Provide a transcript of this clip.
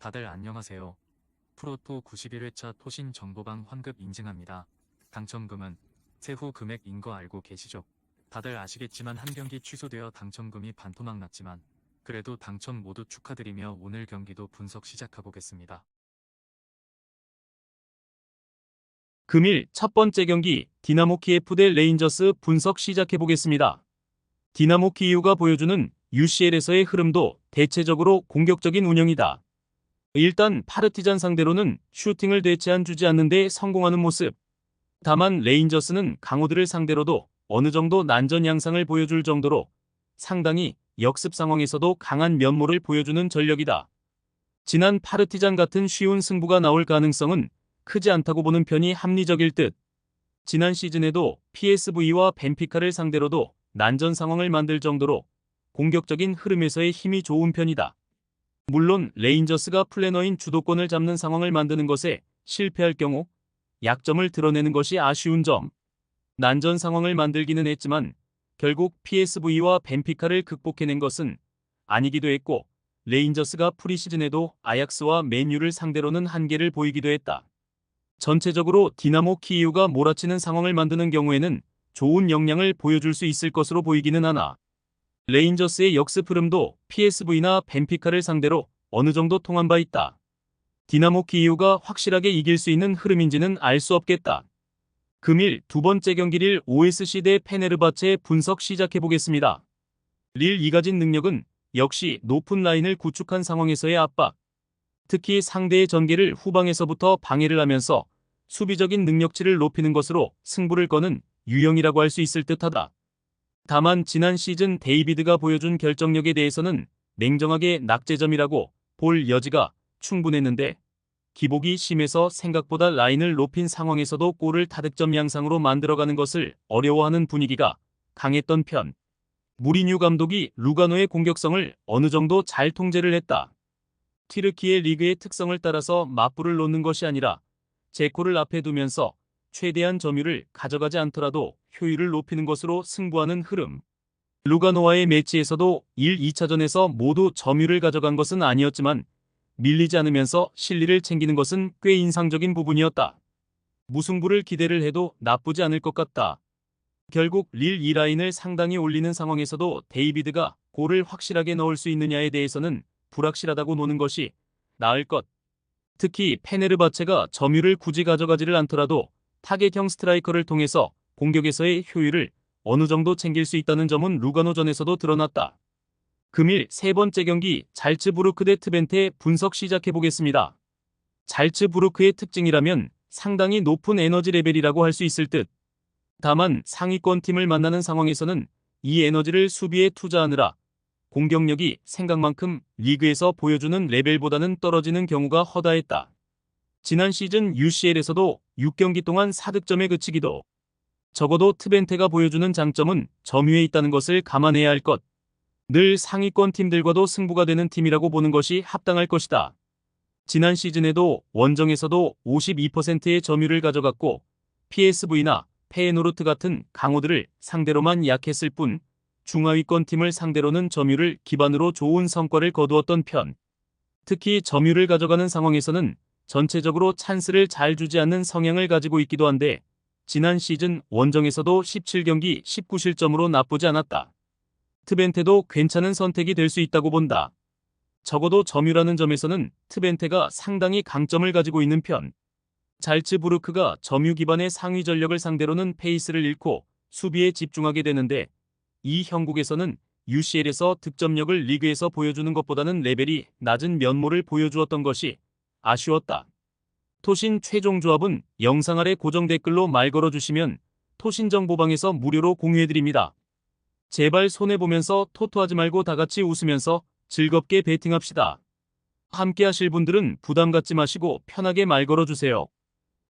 다들 안녕하세요. 프로토 91회차 토신 정보방 환급 인증합니다. 당첨금은 세후 금액인 거 알고 계시죠? 다들 아시겠지만 한 경기 취소되어 당첨금이 반토막 났지만 그래도 당첨 모두 축하드리며 오늘 경기도 분석 시작해보겠습니다. 금일 첫 번째 경기 디나모 키예프 대 레인저스 분석 시작해보겠습니다. 디나모 키이우가 보여주는 UCL에서의 흐름도 대체적으로 공격적인 운영이다. 일단 파르티잔 상대로는 슈팅을 대체한 주지 않는 데 성공하는 모습. 다만 레인저스는 강호들을 상대로도 어느 정도 난전 양상을 보여줄 정도로 상당히 역습 상황에서도 강한 면모를 보여주는 전력이다. 지난 파르티잔 같은 쉬운 승부가 나올 가능성은 크지 않다고 보는 편이 합리적일 듯. 지난 시즌에도 PSV와 벤피카를 상대로도 난전 상황을 만들 정도로 공격적인 흐름에서의 힘이 좋은 편이다. 물론 레인저스가 플래너인 주도권을 잡는 상황을 만드는 것에 실패할 경우 약점을 드러내는 것이 아쉬운 점. 난전 상황을 만들기는 했지만 결국 PSV와 벤피카를 극복해낸 것은 아니기도 했고, 레인저스가 프리시즌에도 아약스와 맨유를 상대로는 한계를 보이기도 했다. 전체적으로 디나모 키이우가 몰아치는 상황을 만드는 경우에는 좋은 역량을 보여줄 수 있을 것으로 보이기는 하나, 레인저스의 역습 흐름도 PSV나 벤피카를 상대로 어느 정도 통한 바 있다. 디나모 키이우가 확실하게 이길 수 있는 흐름인지는 알 수 없겠다. 금일 두 번째 경기를 OSC 대 페네르바체 분석 시작해보겠습니다. 릴 이 가진 능력은 역시 높은 라인을 구축한 상황에서의 압박, 특히 상대의 전개를 후방에서부터 방해를 하면서 수비적인 능력치를 높이는 것으로 승부를 거는 유형이라고 할 수 있을 듯하다. 다만 지난 시즌 데이비드가 보여준 결정력에 대해서는 냉정하게 낙제점이라고 볼 여지가 충분했는데, 기복이 심해서 생각보다 라인을 높인 상황에서도 골을 타득점 양상으로 만들어가는 것을 어려워하는 분위기가 강했던 편. 무리뉴 감독이 루가노의 공격성을 어느 정도 잘 통제를 했다. 튀르키예 리그의 특성을 따라서 맞불을 놓는 것이 아니라 제코를 앞에 두면서 최대한 점유를 가져가지 않더라도 효율을 높이는 것으로 승부하는 흐름. 루가노와의 매치에서도 1, 2차전에서 모두 점유를 가져간 것은 아니었지만 밀리지 않으면서 실리를 챙기는 것은 꽤 인상적인 부분이었다. 무승부를 기대를 해도 나쁘지 않을 것 같다. 결국 릴 2라인을 상당히 올리는 상황에서도 데이비드가 골을 확실하게 넣을 수 있느냐에 대해서는 불확실하다고 노는 것이 나을 것. 특히 페네르바체가 점유를 굳이 가져가지를 않더라도 타겟형 스트라이커를 통해서 공격에서의 효율을 어느 정도 챙길 수 있다는 점은 루가노전에서도 드러났다. 금일 세 번째 경기 잘츠부르크 대 트벤테 분석 시작해보겠습니다. 잘츠부르크의 특징이라면 상당히 높은 에너지 레벨이라고 할 수 있을 듯. 다만 상위권 팀을 만나는 상황에서는 이 에너지를 수비에 투자하느라 공격력이 생각만큼 리그에서 보여주는 레벨보다는 떨어지는 경우가 허다했다. 지난 시즌 UCL에서도 6경기 동안 4득점에 그치기도. 적어도 트벤테가 보여주는 장점은 점유에 있다는 것을 감안해야 할 것. 늘 상위권 팀들과도 승부가 되는 팀이라고 보는 것이 합당할 것이다. 지난 시즌에도 원정에서도 52%의 점유를 가져갔고 PSV나 페예노르트 같은 강호들을 상대로만 약했을 뿐 중하위권 팀을 상대로는 점유를 기반으로 좋은 성과를 거두었던 편. 특히 점유를 가져가는 상황에서는 전체적으로 찬스를 잘 주지 않는 성향을 가지고 있기도 한데, 지난 시즌 원정에서도 17경기 19실점으로 나쁘지 않았다. 트벤테도 괜찮은 선택이 될 수 있다고 본다. 적어도 점유라는 점에서는 트벤테가 상당히 강점을 가지고 있는 편. 잘츠부르크가 점유 기반의 상위 전력을 상대로는 페이스를 잃고 수비에 집중하게 되는데, 이 형국에서는 UCL에서 득점력을 리그에서 보여주는 것보다는 레벨이 낮은 면모를 보여주었던 것이 아쉬웠다. 토신 최종 조합은 영상 아래 고정 댓글로 말 걸어주시면 토신 정보방에서 무료로 공유해드립니다. 제발 손해보면서 토토하지 말고 다같이 웃으면서 즐겁게 베팅합시다. 함께 하실 분들은 부담 갖지 마시고 편하게 말 걸어주세요.